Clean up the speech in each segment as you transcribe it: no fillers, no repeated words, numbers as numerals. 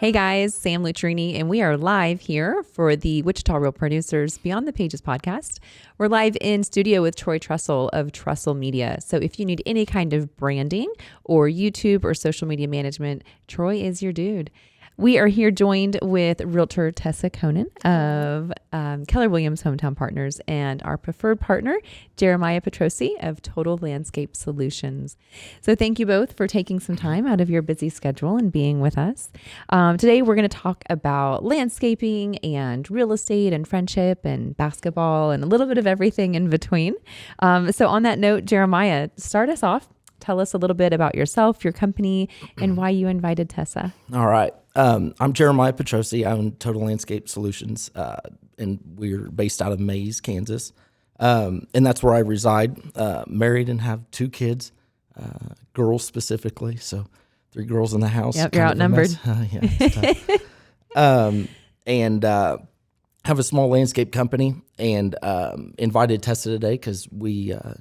Hey guys, Sam Lutrini, and we are live here for the Wichita Real Producers Beyond the Pages podcast. We're live in studio with Troy Trussell of Trussell Media. So if you need any kind of branding or YouTube or social media management, Troy is your dude. We are here joined with Realtor Tessa Konen of Keller Williams Hometown Partners and our preferred partner, Jeremiah Petrocci of Total Landscape Solutions. So thank you both for taking some time out of your busy schedule and being with us. Today, we're going to talk about landscaping and real estate and friendship and basketball and a little bit of everything in between. So on that note, Jeremiah, start us off. Tell us a little bit about yourself, your company, and why you invited Tessa. All right. I'm Jeremiah Petrocci. I own Total Landscape Solutions, and we're based out of Mays, Kansas. And that's where I reside. Married and have 2 kids, girls specifically. So 3 girls in the house. Yep, you're outnumbered. Yeah, it's tough. And have a small landscape company, and invited Tessa today because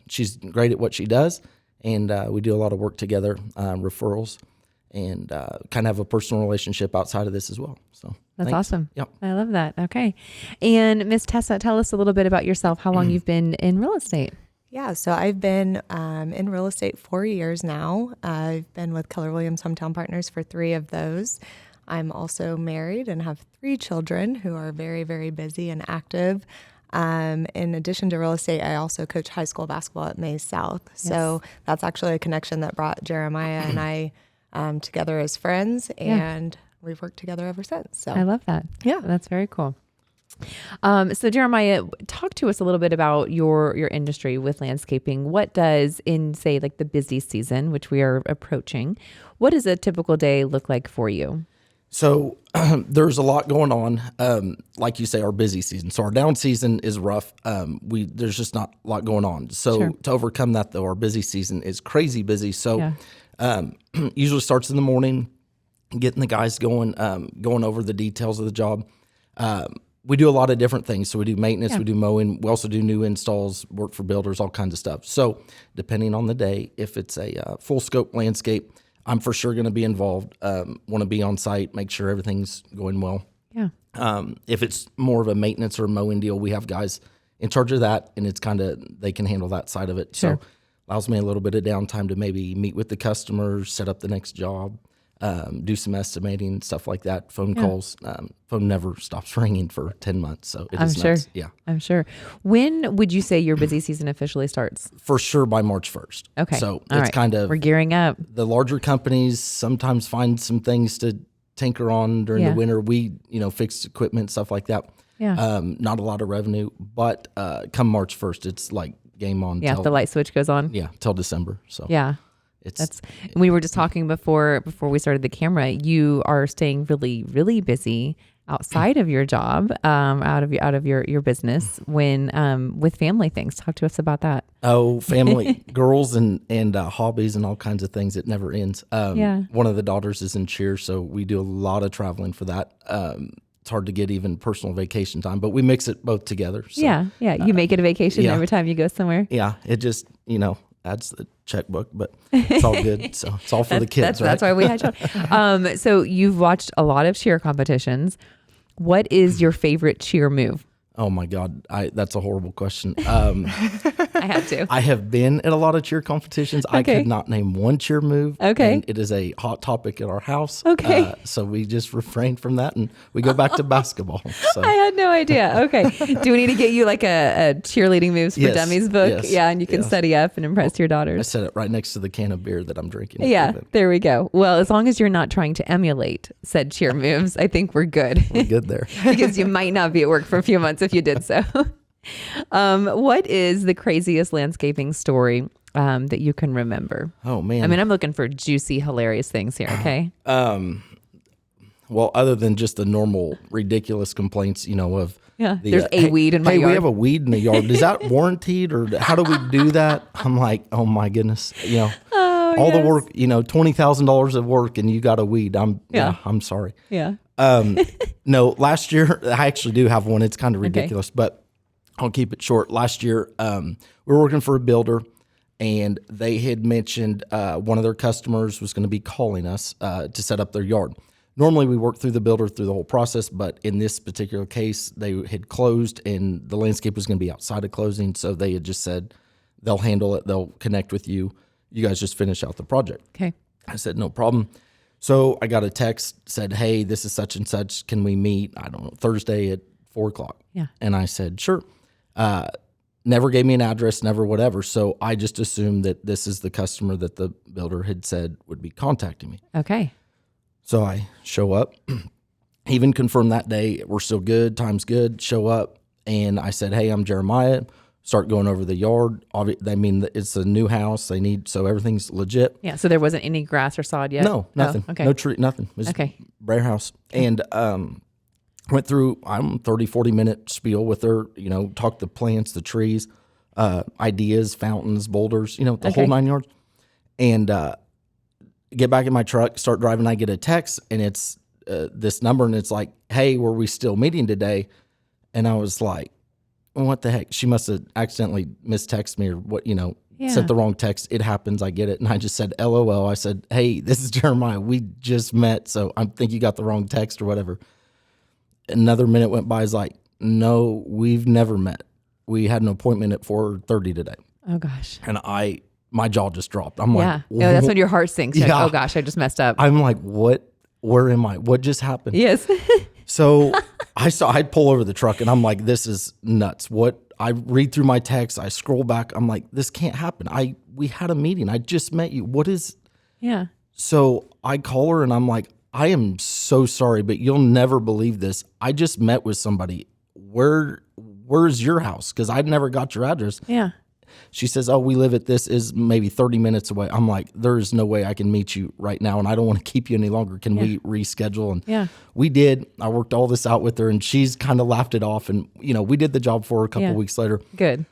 she's great at what she does. And we do a lot of work together, referrals, and kind of have a personal relationship outside of this as well. So that's thanks. awesome. Yep. I love that. Okay. And Miss Tessa, tell us a little bit about yourself, how long you've been in real estate. Yeah, so I've been in real estate 4 years now. I've been with Keller Williams Hometown Partners for 3 of those. I'm also married and have 3 children who are very, very busy and active. In addition to real estate, I also coach high school basketball at Mays South. Yes. So that's actually a connection that brought Jeremiah and I together as friends, and we've worked together ever since. So I love that. Yeah. That's very cool. So Jeremiah, talk to us a little bit about your industry with landscaping. What does, in say like the busy season, which we are approaching, what does a typical day look like for you? So there's a lot going on. Like you say, our busy season. So our down season is rough. There's just not a lot going on. So to overcome that, though, our busy season is crazy busy. So usually starts in the morning, getting the guys going over the details of the job. We do a lot of different things. So we do maintenance, we do mowing, we also do new installs, work for builders, all kinds of stuff. So depending on the day, if it's a full scope landscape, I'm for sure going to be involved, want to be on site, make sure everything's going well. Yeah. If it's more of a maintenance or mowing deal, we have guys in charge of that, and it's kind of, they can handle that side of it. Sure. So allows me a little bit of downtime to maybe meet with the customers, set up the next job, do some estimating, stuff like that, phone calls. Phone never stops ringing for 10 months. So it is nuts. Yeah. I'm sure. When would you say your busy season officially starts? For sure by March 1st. Okay. So All it's right. kind of, we're gearing up. the larger companies sometimes find some things to tinker on during the winter. We, fix equipment, stuff like that. Yeah. Not a lot of revenue, but come March 1st, it's like game on. Yeah. The light switch goes on. Yeah. Till December. So yeah. We were just talking before we started the camera. You are staying really, really busy outside of your job, out of your business when with family things. Talk to us about that. Oh, family, girls and hobbies and all kinds of things. It never ends. One of the daughters is in cheer, so we do a lot of traveling for that. It's hard to get even personal vacation time, but we mix it both together. So, yeah. You make it a vacation every time you go somewhere. Yeah, it just adds the checkbook, but it's all good. So it's all for the kids, right? That's why we had you. So you've watched a lot of cheer competitions. What is your favorite cheer move? Oh my God, that's a horrible question. I had to. I have been at a lot of cheer competitions. Okay. I could not name one cheer move. Okay. And it is a hot topic at our house. Okay. So we just refrain from that and we go back to basketball. So. I had no idea. Okay. Do we need to get you like a cheerleading moves for dummies book? Yes, yeah. And you can study up and impress your daughters. I set it right next to the can of beer that I'm drinking. Yeah. There we go. Well, as long as you're not trying to emulate said cheer moves, I think we're good. We're good there. Because you might not be at work for a few months if you did so. What is the craziest landscaping story that you can remember? Oh man. I mean, I'm looking for juicy, hilarious things here. Okay. Well, other than just the normal ridiculous complaints, of there's a weed in my yard. We have a weed in the yard. Is that warranted or how do we do that? I'm like, oh my goodness, all the work, $20,000 of work and you got a weed. I'm sorry. Yeah. No, last year, I actually do have one. It's kind of ridiculous, but I'll keep it short. Last year, we were working for a builder and they had mentioned one of their customers was going to be calling us to set up their yard. normally we work through the builder through the whole process, but in this particular case, they had closed and the landscape was going to be outside of closing. So they had just said they'll handle it. They'll connect with you. You guys just finish out the project. Okay. I said, no problem. So I got a text, said, hey, this is such and such. Can we meet, I don't know, Thursday at 4:00? Yeah. And I said, sure. Never gave me an address, never whatever. So I just assumed that this is the customer that the builder had said would be contacting me. Okay. So I show up, even confirmed that day, we're still good, time's good, show up. And I said, hey, I'm Jeremiah. Start going over the yard. I mean, it's a new house. So everything's legit. Yeah. So there wasn't any grass or sod yet? No, nothing. Oh, okay. No tree, nothing. It was Okay. bare house. And went through 30, 40-minute spiel with her, talked the plants, the trees, ideas, fountains, boulders, the whole 9 yards. And get back in my truck, start driving. I get a text, and it's this number, and it's like, hey, were we still meeting today? And I was like, what the heck? She must have accidentally mistexted me or what, sent the wrong text. It happens. I get it. And I just said, LOL. I said, hey, this is Jeremiah. We just met, so I think you got the wrong text or whatever. Another minute went by. Is like, no, we've never met. We had an appointment at 4:30 today. Oh, gosh. And my jaw just dropped. I'm like, yeah, that's when your heart sinks. You're Yeah. like, oh, gosh, I just messed up. I'm like, what? Where am I? What just happened? Yes. So I'd pull over the truck and I'm like, this is nuts. What? I read through my text. I scroll back. I'm like, this can't happen. We had a meeting. I just met you. What is? Yeah. So I call her and I'm like, I am so sorry, but you'll never believe this. I just met with somebody. Where's your house? Because I'd never got your address. Yeah. She says, oh, we live at this is maybe 30 minutes away. I'm like, there's no way I can meet you right now, and I don't want to keep you any longer. Can we reschedule? And we did. I worked all this out with her, and she's kind of laughed it off. And, we did the job for her a couple weeks later. Good.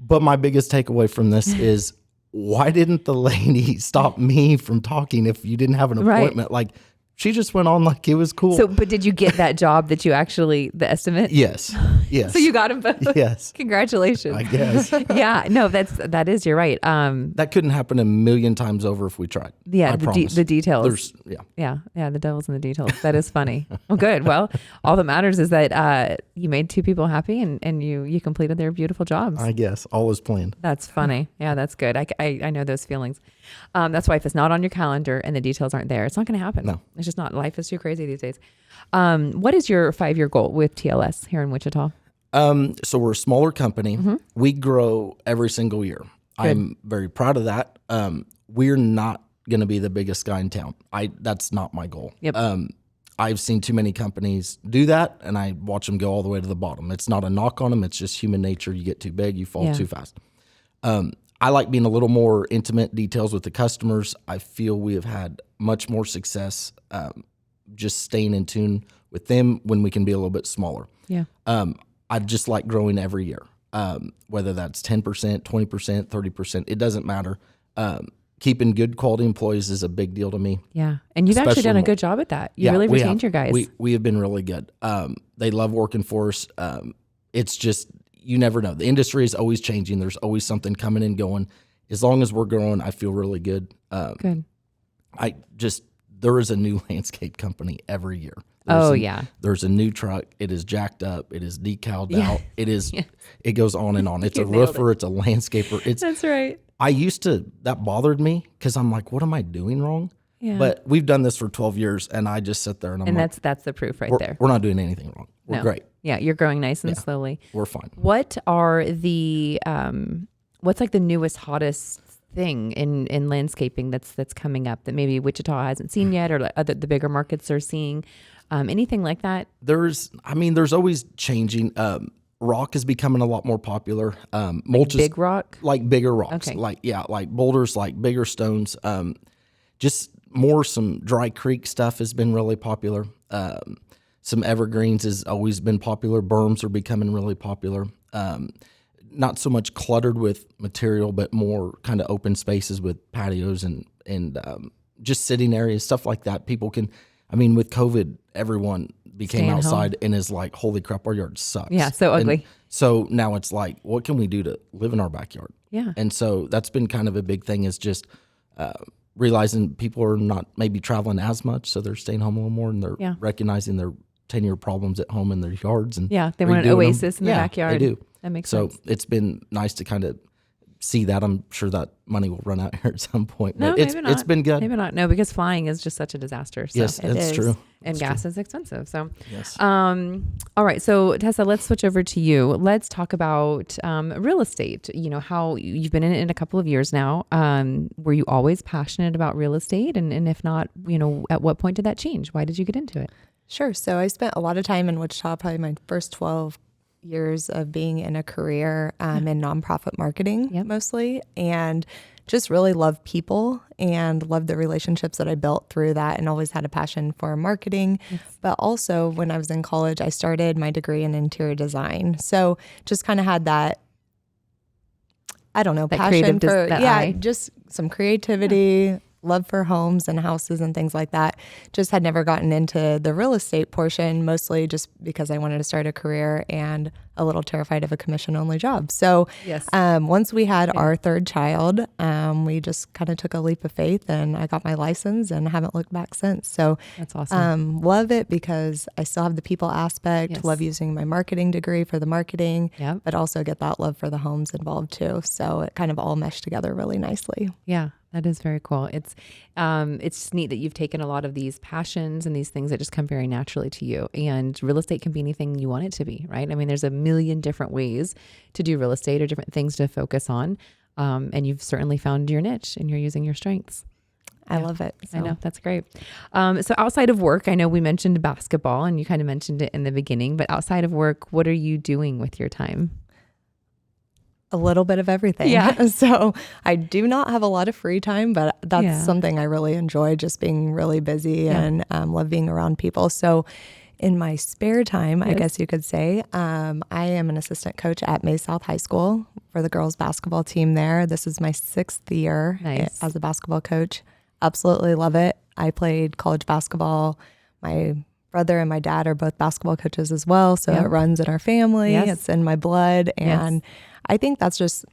But my biggest takeaway from this is, why didn't the lady stop me from talking if you didn't have an appointment? Like, she just went on like it was cool. So, but did you get that job that you actually, the estimate? Yes. Yes. So you got them both? Yes. Congratulations. I guess. Yeah. No, that is, you're right. That couldn't happen a million times over if we tried. Yeah. I promise. The details. Yeah. The devil's in the details. That is funny. Well, good. Well, all that matters is that you made two people happy and you completed their beautiful jobs. I guess. All is planned. That's funny. Yeah, that's good. I know those feelings. That's why if it's not on your calendar and the details aren't there, it's not going to happen. No. It's just not. Life is too crazy these days. What is your 5-year goal with TLS here in Wichita? So we're a smaller company. Mm-hmm. We grow every single year. Good. I'm very proud of that. We're not going to be the biggest guy in town. That's not my goal. Yep. I've seen too many companies do that, and I watch them go all the way to the bottom. It's not a knock on them. It's just human nature. You get too big, you fall too fast. I like being a little more intimate details with the customers. I feel we have had much more success just staying in tune with them when we can be a little bit smaller. Yeah. I just like growing every year, whether that's 10%, 20%, 30%. It doesn't matter. Keeping good quality employees is a big deal to me. Yeah. And you've actually done a good job at that. You really retained your guys. We have been really good. They love working for us. It's just, you never know. The industry is always changing. There's always something coming and going. As long as we're growing, I feel really good. Good. There is a new landscape company every year. There's a new truck. It is jacked up. It is decaled out. It is, it goes on and on. It's a roofer. It's a landscaper. That's right. That bothered me because I'm like, what am I doing wrong? Yeah. But we've done this for 12 years and I just sit there and I'm like, that's the proof right there. We're not doing anything wrong. We're great. Yeah. You're growing nice and slowly. We're fine. What are the, what's like the newest, hottest thing in landscaping that's coming up that maybe Wichita hasn't seen yet, or like the bigger markets are seeing? Anything like that? There's always changing. Rock is becoming a lot more popular. Mulch, big rock, like bigger rocks, okay. like boulders, like bigger stones. Just more some dry creek stuff has been really popular. Some evergreens has always been popular. Berms are becoming really popular. Not so much cluttered with material, but more kind of open spaces with patios and just sitting areas, stuff like that. People can, with COVID, everyone became outside and is like, holy crap, our yard sucks. Yeah, so ugly. And so now it's like, what can we do to live in our backyard? Yeah. And so that's been kind of a big thing, is just realizing people are not maybe traveling as much, so they're staying home a little more, and they're recognizing their 10-year problems at home in their yards. And they want an oasis in the backyard. They do. That makes sense. So it's been nice to kind of see that. I'm sure that money will run out here at some point. No, but maybe not. It's been good. Maybe not. No, because flying is just such a disaster. So. Yes, it's true. And gas is expensive. So, yes. All right. So Tessa, let's switch over to you. Let's talk about real estate. You know, how you've been in it in a couple of years now. Were you always passionate about real estate? And if not, you know, at what point did that change? Why did you get into it? Sure. So I spent a lot of time in Wichita, probably my first 12 years of being in a career in nonprofit marketing mostly, and just really love people and love the relationships that I built through that, and always had a passion for marketing. Yes. But also when I was in college, I started my degree in interior design. So just kind of had that, I don't know, that passion for, just some creativity, love for homes and houses and things like that. Just had never gotten into the real estate portion, mostly just because I wanted to start a career and a little terrified of a commission-only job. So once we had our third child, we just kind of took a leap of faith, and I got my license and haven't looked back since. So that's awesome. Love it because I still have the people aspect, love using my marketing degree for the marketing, but also get that love for the homes involved too. So it kind of all meshed together really nicely. Yeah. That is very cool. It's just neat that you've taken a lot of these passions and these things that just come very naturally to you. And real estate can be anything you want it to be, right? I mean, there's a million different ways to do real estate or different things to focus on. And you've certainly found your niche and you're using your strengths. I love it. So. I know. That's great. So outside of work, I know we mentioned basketball and you kind of mentioned it in the beginning, but outside of work, what are you doing with your time? A little bit of everything. Yeah. So I do not have a lot of free time, but that's something I really enjoy, just being really busy and love being around people. So in my spare time, I guess you could say, I am an assistant coach at May South High School for the girls basketball team there. This is my 6th year as a basketball coach. Absolutely love it. I played college basketball. My brother and my dad are both basketball coaches as well. So it runs in our family. It's in my blood. And I think that's just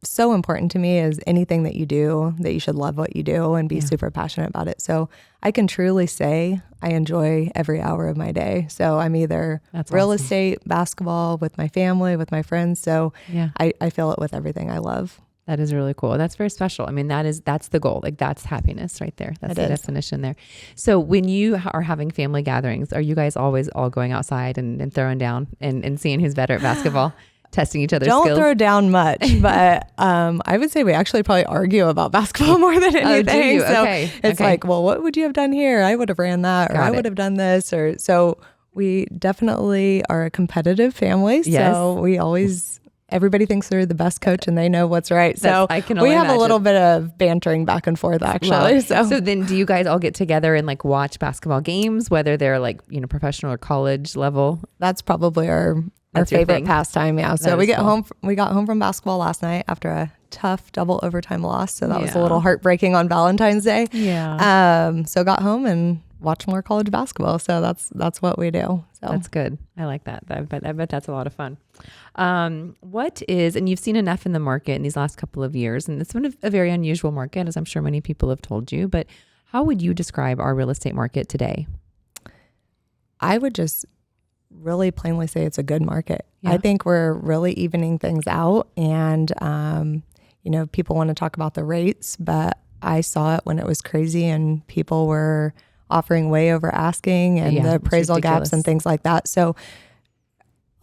so important to me, is anything that you do, that you should love what you do and be super passionate about it. So I can truly say I enjoy every hour of my day. So I'm either real estate, basketball, with my family, with my friends. So I feel it with everything I love. That is really cool. That's very special. I mean, that's the goal. Like, that's happiness right there. That's the definition there. So when you are having family gatherings, are you guys always all going outside and throwing down and seeing who's better at basketball? Testing each other's skills? Don't throw down much, but I would say we actually probably argue about basketball more than anything. Oh, do you? So okay. It's like, well, what would you have done here? I would have ran that, or I would have done this, or so. We definitely are a competitive family. Yes. So we always, everybody thinks they're the best coach and they know what's right. So I can we have imagine. A little bit of bantering back and forth, actually. Wow. So then do you guys all get together and like watch basketball games, whether they're like, you know, professional or college level? That's probably our favorite pastime. Yeah. So we got home from basketball last night after a tough double overtime loss. So that was a little heartbreaking on Valentine's Day. Yeah. So got home and watched more college basketball. So that's what we do. So that's good. I like that. I bet that's a lot of fun. What is, and you've seen enough in the market in these last couple of years, and it's been a very unusual market, as I'm sure many people have told you, but how would you describe our real estate market today? I would just really plainly say it's a good market. I think we're really evening things out, and you know, people want to talk about the rates, but I saw it when it was crazy and people were offering way over asking, and the appraisal gaps and things like that. So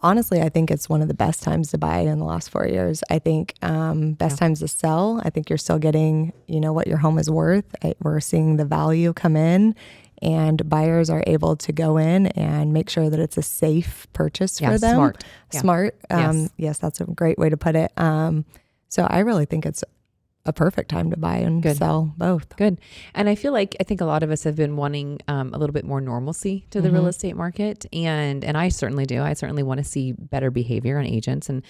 honestly, I think it's one of the best times to buy in the last 4 years. I think best times to sell. I think you're still getting, you know, what your home is worth. We're seeing the value come in, and buyers are able to go in and make sure that it's a safe purchase for them. Smart. Yes, that's a great way to put it. So I really think it's a perfect time to buy and sell both. Good. And I think a lot of us have been wanting a little bit more normalcy to the real estate market. And I certainly do. I certainly want to see better behavior on agents. And,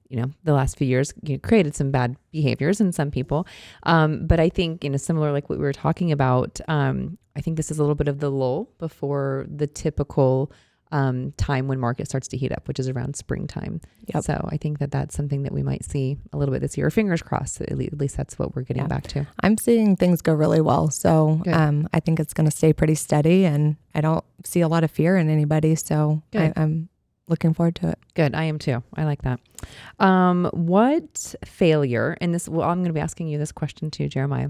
you know, the last few years created some bad behaviors in some people. But I think, you know, similar like what we were talking about, I think this is a little bit of the lull before the typical time when market starts to heat up, which is around springtime. Yep. So I think that that's something that we might see a little bit this year. Fingers crossed, at least that's what we're getting back to. I'm seeing things go really well. So I think it's going to stay pretty steady, and I don't see a lot of fear in anybody. So I'm looking forward to it. Good. I am too. I like that. What failure, and this, well, I'm going to be asking you this question too, Jeremiah,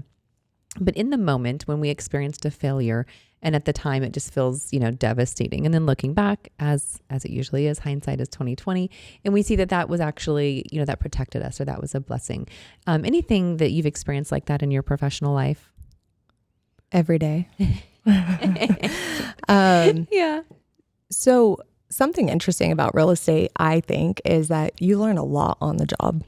but in the moment when we experienced a failure, and at the time it just feels, devastating. And then looking back, as it usually is, hindsight is 20/20, and we see that was actually, that protected us, or that was a blessing. Anything that you've experienced like that in your professional life? Every day. Yeah. So something interesting about real estate, I think, is that you learn a lot on the job.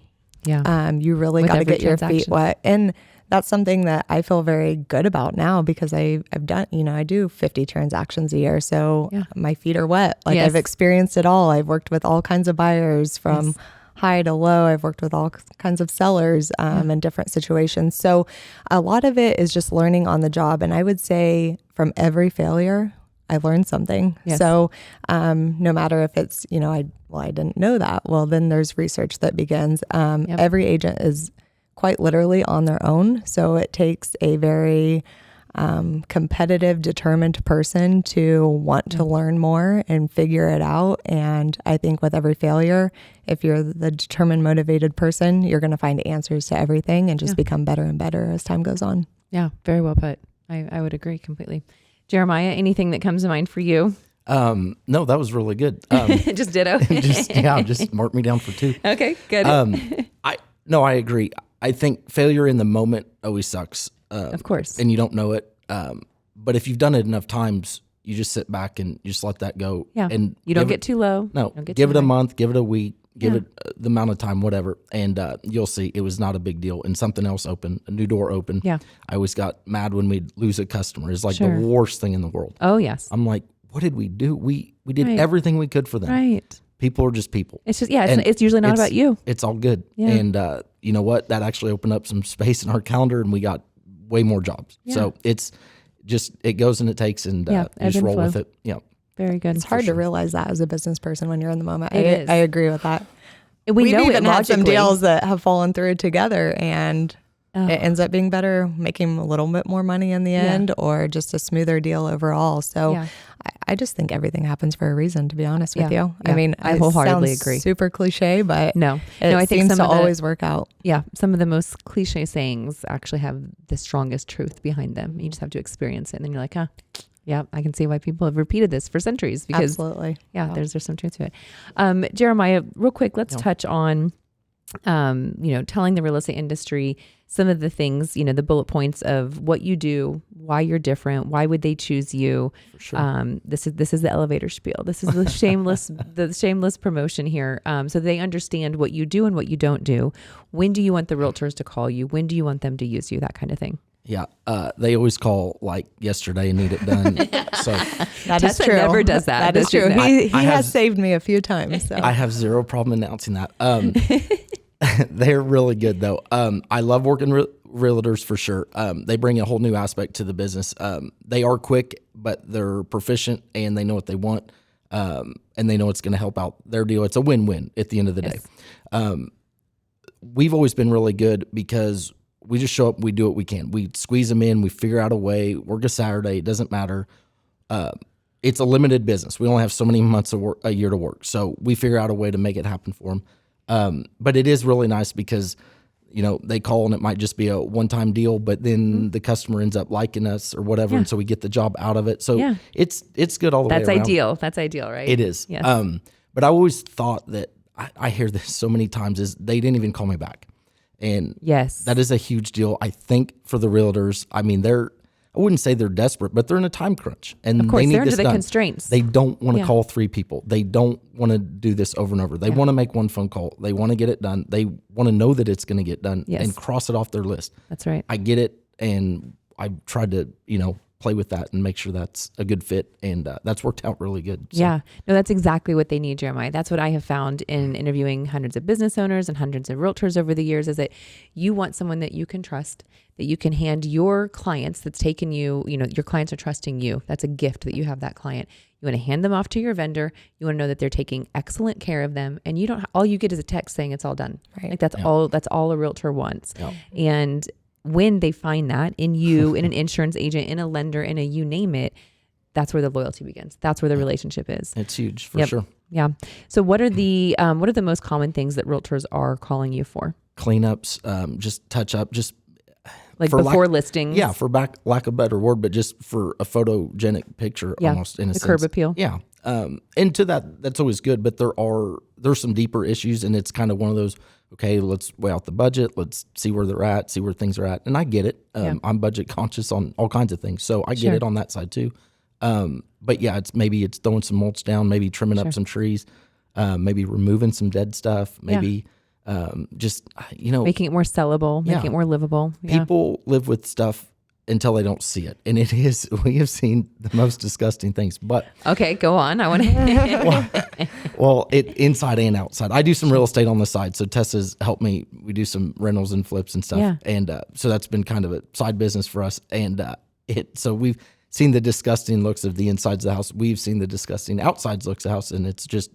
Yeah. You really got to get your feet wet. And that's something that I feel very good about now, because I've done, I do 50 transactions a year. So my feet are wet. Like I've experienced it all. I've worked with all kinds of buyers from high to low. I've worked with all kinds of sellers in different situations. So a lot of it is just learning on the job. And I would say from every failure, I learned something. Yes. So no matter if it's, I didn't know that. Well, then there's research that begins. Every agent is quite literally on their own. So it takes a very competitive, determined person to want to learn more and figure it out. And I think with every failure, if you're the determined, motivated person, you're going to find answers to everything and just become better and better as time goes on. Yeah, very well put. I would agree completely. Jeremiah, anything that comes to mind for you? No, that was really good. Just ditto. just mark me down for 2. Okay, good. I agree. I think failure in the moment always sucks. Of course. And you don't know it. But if you've done it enough times, you just sit back and you just let that go. Yeah. And you don't get too low. No, give it a month, give it a week, give it the amount of time, whatever. And you'll see it was not a big deal. And something else opened, a new door opened. Yeah. I always got mad when we'd lose a customer. It's like the worst thing in the world. Oh, yes. I'm like, what did we do? We did everything we could for them. Right. People are just people. It's just, it's usually not about you. It's all good. Yeah. And you know what? That actually opened up some space in our calendar, and we got way more jobs. Yeah. So it's just, it goes and it takes, and you just roll with it. Yeah. Very good. It's hard to realize that as a business person when you're in the moment. It is. I agree with that. And We've even had some deals that have fallen through together, and it ends up being better, making a little bit more money in the end, or just a smoother deal overall. So I just think everything happens for a reason, to be honest with you. Yeah. I mean, I wholeheartedly agree. Super cliche, but no, I think seems to always work out. Yeah. Some of the most cliche sayings actually have the strongest truth behind them. You just have to experience it. And then you're like, yeah, I can see why people have repeated this for centuries, because absolutely. There's some truth to it. Jeremiah, real quick, let's touch on, telling the real estate industry some of the things, the bullet points of what you do, why you're different, why would they choose you? For sure. This is the elevator spiel. This is the shameless promotion here. So they understand what you do and what you don't do. When do you want the realtors to call you? When do you want them to use you? That kind of thing. Yeah. They always call like yesterday and need it done. So that is Tessa true. Never does that. That is true. He has saved me a few times. So. I have zero problem announcing that. They're really good though. I love working realtors for sure. They bring a whole new aspect to the business. They are quick, but they're proficient and they know what they want. And they know it's going to help out their deal. It's a win-win at the end of the day. We've always been really good because we just show up, we do what we can. We squeeze them in, we figure out a way, work a Saturday, it doesn't matter. It's a limited business. We only have so many months a year to work. So we figure out a way to make it happen for them. But it is really nice because, they call and it might just be a one-time deal, but then the customer ends up liking us or whatever. And so we get the job out of it. So it's good all the way around. That's ideal. That's ideal, right? It is. Yes. But I always thought that I hear this so many times is they didn't even call me back. And that is a huge deal, I think, for the realtors. I mean, I wouldn't say they're desperate, but they're in a time crunch. And of course, they need they're under this the done. constraints. They don't want to call 3 people. They don't want to do this over and over. They want to make one phone call. They want to get it done. They want to know that it's going to get done and cross it off their list. That's right. I get it. And I tried to, play with that and make sure that's a good fit. And that's worked out really good. So. Yeah, no, that's exactly what they need, Jeremiah. That's what I have found in interviewing hundreds of business owners and hundreds of realtors over the years, is that you want someone that you can trust, that you can hand your clients that's taken you, your clients are trusting you. That's a gift that you have that client. You want to hand them off to your vendor. You want to know that they're taking excellent care of them. And you don't, all you get is a text saying it's all done. Right. Like that's all a realtor wants. Yeah. And when they find that in you, in an insurance agent, in a lender, in a you name it, that's where the loyalty begins. That's where the relationship is. It's huge for sure. Yeah. So what are the most common things that realtors are calling you for? Cleanups, just touch up, just like before listings. Yeah, for lack of a better word, but just for a photogenic picture, almost in a sense. The curb appeal. Yeah. And to that's always good, but there's some deeper issues, and it's kind of one of those, okay, let's weigh out the budget. Let's see where they're at, see where things are at. And I get it. I'm budget conscious on all kinds of things. So I get it on that side too. But yeah, it's throwing some mulch down, maybe trimming up some trees, maybe removing some dead stuff, maybe just, making it more sellable, making it more livable. Yeah. People live with stuff until they don't see it. And we have seen the most disgusting things, but. Okay, go on. I want to. Well, inside and outside. I do some real estate on the side. So Tessa's helped me. We do some rentals and flips and stuff. Yeah. And so that's been kind of a side business for us. And so we've seen the disgusting looks of the insides of the house. We've seen the disgusting outsides looks of the house. And it's just,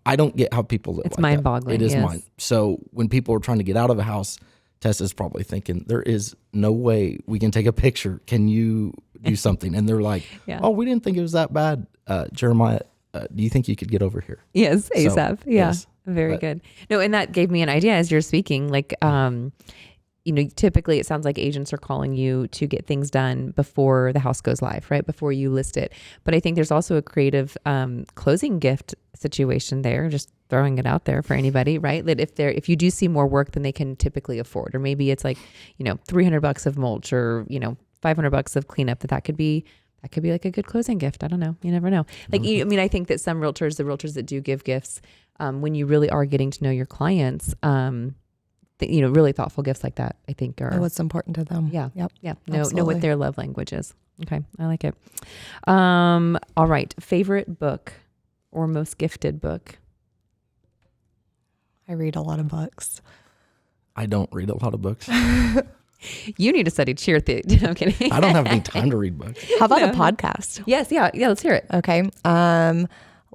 I don't get how people live. It's like mind-boggling. It is mine. So when people are trying to get out of a house, Tessa's probably thinking, there is no way we can take a picture. Can you do something? And they're like, oh, we didn't think it was that bad. Jeremiah, do you think you could get over here? Yes, ASAP. So, yeah, yes. Very good. No, and that gave me an idea as you're speaking. Like, typically it sounds like agents are calling you to get things done before the house goes live, right? Before you list it. But I think there's also a creative closing gift situation there, just throwing it out there for anybody, right? That if you do see more work than they can typically afford, or maybe it's like, $300 of mulch or, $500 of cleanup, that could be like a good closing gift. I don't know. You never know. Like, I think that some realtors, the realtors that do give gifts, when you really are getting to know your clients, really thoughtful gifts like that, I think are what's important to them. Yeah. Yep. Yeah. Know what their love language is. Okay. I like it. All right. Favorite book or most gifted book? I read a lot of books. I don't read a lot of books. You need to study cheer theory. No, I'm kidding. I don't have any time to read books. How about a podcast? Yes. Yeah. Let's hear it. Okay.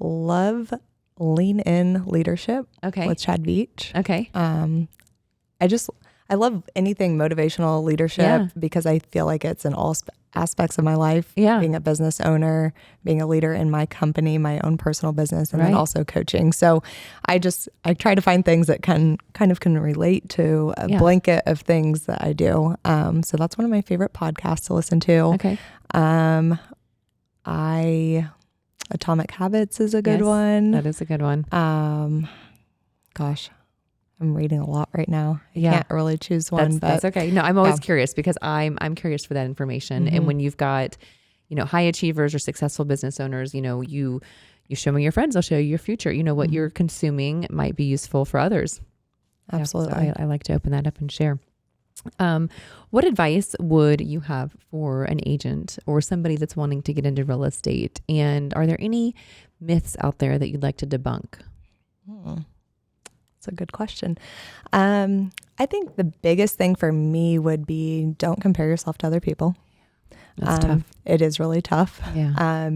Love Lean In Leadership. Okay. With Chad Veach. Okay. I love anything motivational leadership because I feel like it's in all aspects of my life. Yeah. Being a business owner, being a leader in my company, my own personal business, and then also coaching. So I try to find things that can relate to a blanket of things that I do. So that's one of my favorite podcasts to listen to. Okay. Atomic Habits is a good one. That is a good one. Gosh. I'm reading a lot right now. I can't really choose one. That's okay. No, I'm always curious because I'm curious for that information. Mm-hmm. And when you've got, high achievers or successful business owners, you show me your friends, I'll show you your future. What you're consuming might be useful for others. Absolutely. Yeah, so I like to open that up and share. What advice would you have for an agent or somebody that's wanting to get into real estate? And are there any myths out there that you'd like to debunk? That's a good question. I think the biggest thing for me would be don't compare yourself to other people. That's tough. It is really tough. Yeah.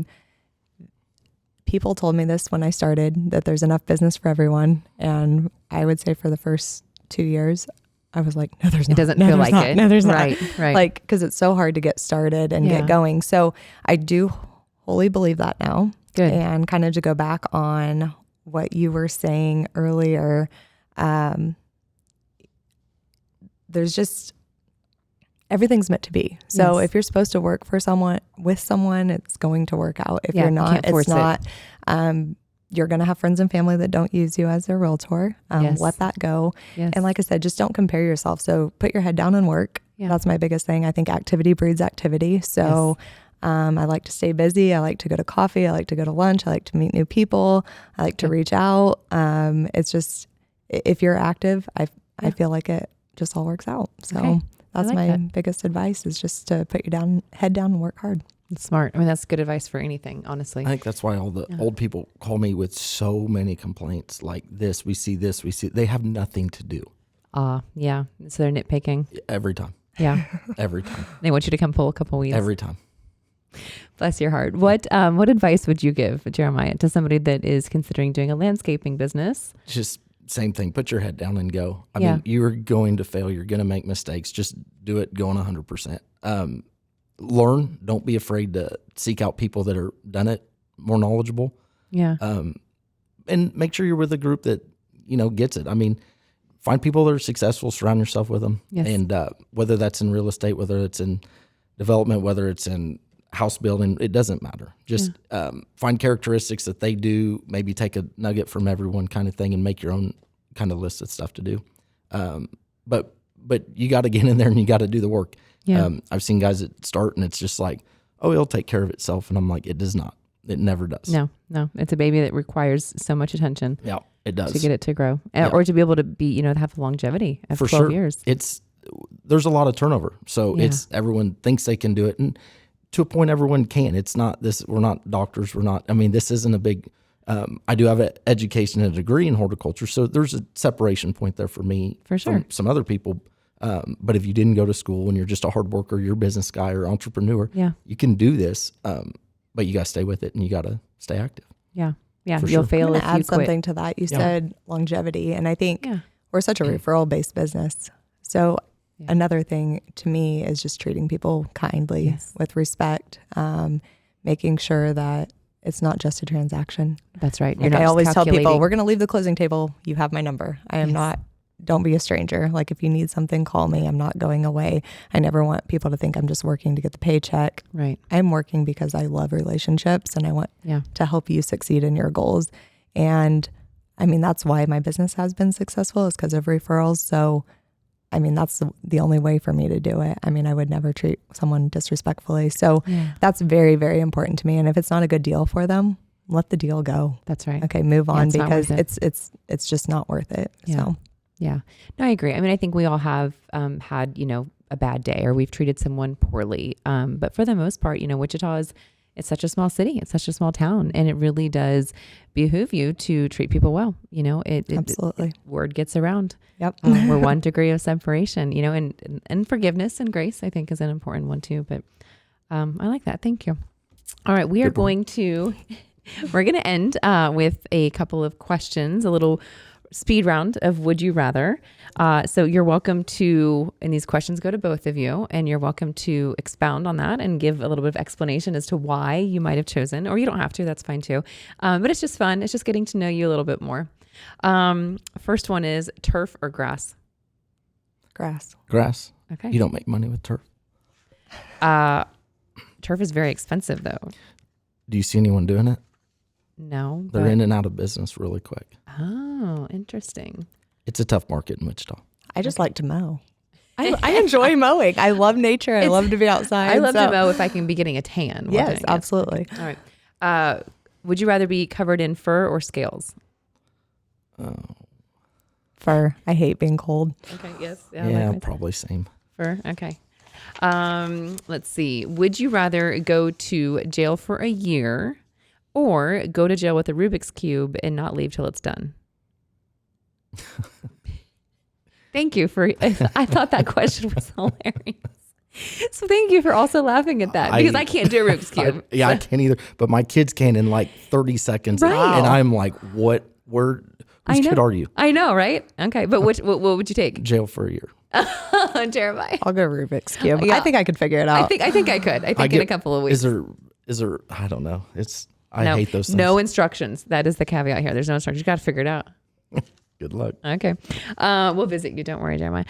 People told me this when I started, that there's enough business for everyone. And I would say for the first 2 years, I was like, no, there's not. It doesn't feel like it. No, there's not. Right. Like, because it's so hard to get started and get going. So I do wholly believe that now. Good. And kind of to go back on what you were saying earlier, there's just, everything's meant to be. So if you're supposed to work for someone, with someone, it's going to work out. If you're not, it's not. You're going to have friends and family that don't use you as their realtor. Let that go. Yes. And like I said, just don't compare yourself. So put your head down and work. Yeah. That's my biggest thing. I think activity breeds activity. So I like to stay busy. I like to go to coffee. I like to go to lunch. I like to meet new people. I like to reach out. It's just, if you're active, I feel like it just all works out. So That's like my that. biggest advice, is just to put your head down and work hard. That's smart. I mean, that's good advice for anything, honestly. I think that's why all the old people call me with so many complaints like this. We see this. They have nothing to do. Yeah. So they're nitpicking. Every time. Yeah. Every time. They want you to come pull a couple weeds. Every time. Bless your heart. What advice would you give, Jeremiah, to somebody that is considering doing a landscaping business? Just same thing. Put your head down and go. I Yeah. mean, you're going to fail. You're going to make mistakes. Just do it going 100%. Learn. Don't be afraid to seek out people that are done it, more knowledgeable. Yeah. And make sure you're with a group that, gets it. I mean, find people that are successful, surround yourself with them. Yes. And whether that's in real estate, whether it's in development, whether it's in house building, it doesn't matter. Just find characteristics that they do, maybe take a nugget from everyone kind of thing and make your own kind of list of stuff to do. But you got to get in there and you got to do the work. Yeah. I've seen guys that start and it's just like, oh, it'll take care of itself. And I'm like, it does not. It never does. No. It's a baby that requires so much attention. Yeah, it does. To get it to grow or to be able to be, have longevity of For 12 sure. years. There's a lot of turnover. So everyone thinks they can do it. And to a point, everyone can. It's not this, we're not doctors. This isn't a big, I do have an education and a degree in horticulture. So there's a separation point there for me. For sure. From some other people. But if you didn't go to school and you're just a hard worker, you're a business guy or entrepreneur, you can do this. But you got to stay with it and you got to stay active. Yeah. Yeah. For You'll sure. fail I'm if gonna you add something quit. to that. You said longevity, and I think Yeah. we're such a referral-based business. So another thing to me is just treating people kindly with respect, making sure that it's not just a transaction. That's right. Like I always tell people, we're going to leave the closing table. You have my number. I am not. Don't be a stranger. Like if you need something, call me. I'm not going away. I never want people to think I'm just working to get the paycheck. Right. I'm working because I love relationships and I want to help you succeed in your goals. And that's why my business has been successful, is because of referrals. So, that's the only way for me to do it. I would never treat someone disrespectfully. So that's very, very important to me. And if it's not a good deal for them, let the deal go. That's right. Okay, move on, because it's it's just not worth it. Yeah. So. Yeah. No, I agree. I think we all have had, a bad day or we've treated someone poorly. But for the most part, Wichita it's such a small city. It's such a small town. And it really does behoove you to treat people well. Absolutely. Word gets around. Yep. We're one degree of separation, and forgiveness and grace, I think, is an important one too. But I like that. Thank you. All right. We're going to end with a couple of questions, a little speed round of would you rather. So you're welcome to, and these questions go to both of you, and you're welcome to expound on that and give a little bit of explanation as to why you might have chosen, or you don't have to, that's fine too. But it's just fun. It's just getting to know you a little bit more. First one is turf or grass? Grass. Grass. Okay. You don't make money with turf. Turf is very expensive though. Do you see anyone doing it? No. They're in and out of business really quick. Oh, interesting. It's a tough market in Wichita. I just like to mow. I enjoy mowing. I love nature. I love to be outside. I love to mow if I can be getting a tan. while Yes, doing it. absolutely. All right. Would you rather be covered in fur or scales? Fur. I hate being cold. Okay. Yes. Yeah, probably same. Fur. Okay. Let's see. Would you rather go to jail for a year or go to jail with a Rubik's Cube and not leave till it's done? Thank you for, I thought that question was hilarious. So thank you for also laughing at that, because I can't do a Rubik's Cube. I can't either, but my kids can in like 30 seconds. Right. And I'm like, whose kid are you? I know, right? Okay. But what would you take? Jail for a year. Jeremiah. I'll go Rubik's Cube. Yeah. I think I could figure it out. I think I could. I think in a couple of weeks. Is there, I don't know. I hate those things. No instructions. That is the caveat here. There's no instructions. You got to figure it out. Good luck. Okay. We'll visit you. Don't worry, Jeremiah.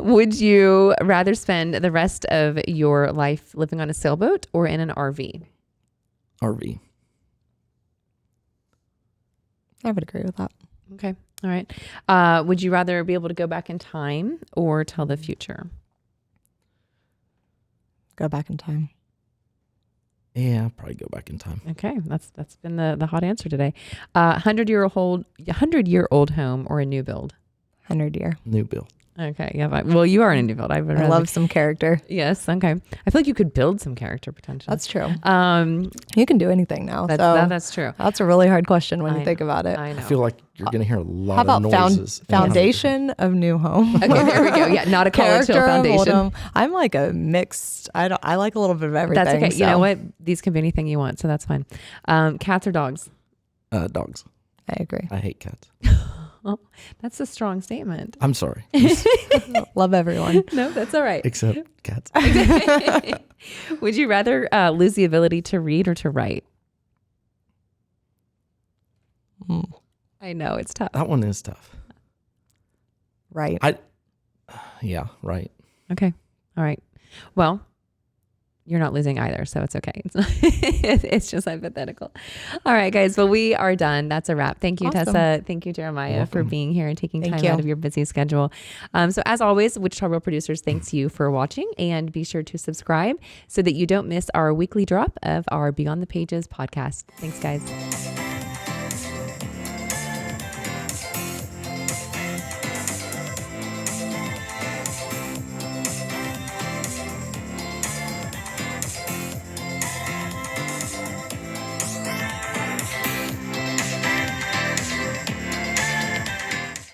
Would you rather spend the rest of your life living on a sailboat or in an RV? RV. I would agree with that. Okay. All right. Would you rather be able to go back in time or tell the future? Go back in time. Yeah, I'll probably go back in time. Okay. That's been the hot answer today. 100-year-old home or a new build? 100-year. New build. Okay. Yeah. Fine. Well, you are an indie build. I love some character. Yes. Okay. I feel like you could build some character potential. That's true. You can do anything now. That's true. That's a really hard question when you think about it. I know. I feel like you're going to hear a lot How about of noises. foundation of new home? Okay, there we go. Yeah, not a college hill foundation. I'm like a mixed. I like a little bit of everything. That's okay. So. You know what? These can be anything you want, so that's fine. Cats or dogs? Dogs. I agree. I hate cats. Well, that's a strong statement. I'm sorry. Love everyone. No, that's all right. Except cats. Would you rather lose the ability to read or to write? I know it's tough. That one is tough. Right. Yeah, right. Okay. All right. Well, you're not losing either, so it's okay. It's just hypothetical. All right, guys. Well, we are done. That's a wrap. Thank you, Awesome. Tessa. Thank you, Jeremiah, for being here and taking time out of your busy schedule. So as always, Wichita Real Producers thanks you for watching, and be sure to subscribe so that you don't miss our weekly drop of our Beyond the Pages podcast. Thanks, guys.